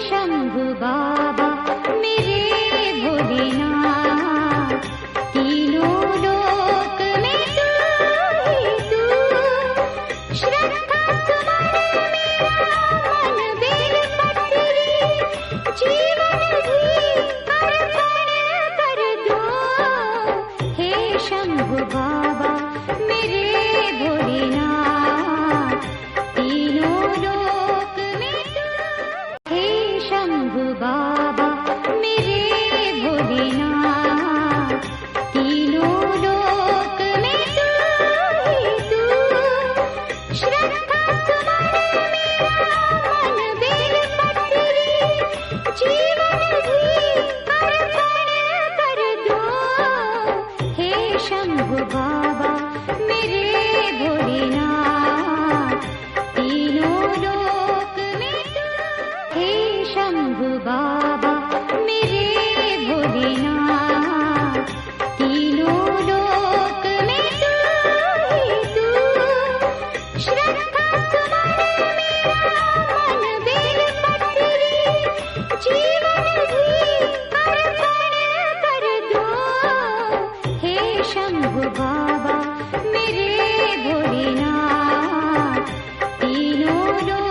शंभु बाबा मेरे भोलेनाथ, तीनों लोक में तू ही तू। श्रद्धा सुमन मेरा मन बेलपत्री, जीवन भी अर्पण कर दो। हे शंभु बाबा मेरे भोलेनाथ, तीनों लोक में तू। हे शंभु बाबा मेरे भोलेनाथ, तीनों लोक में तू ही तू। श्रद्धा सुमन मेरा मन बेलपत्री, जीवन भी अर्पण कर दो। हे शंभु बाबा मेरे भोलेनाथ, तीनों लोक में तू। हे शंभु बाबा मेरे भोलेनाथ, तीनों लोक में तू ही तू। श्रद्धा सुमन मेरा मन बेलपत्री, जीवन भी अर्पण कर दो। हे शंभु बाबा मेरे भोलेनाथ, तीनों लोक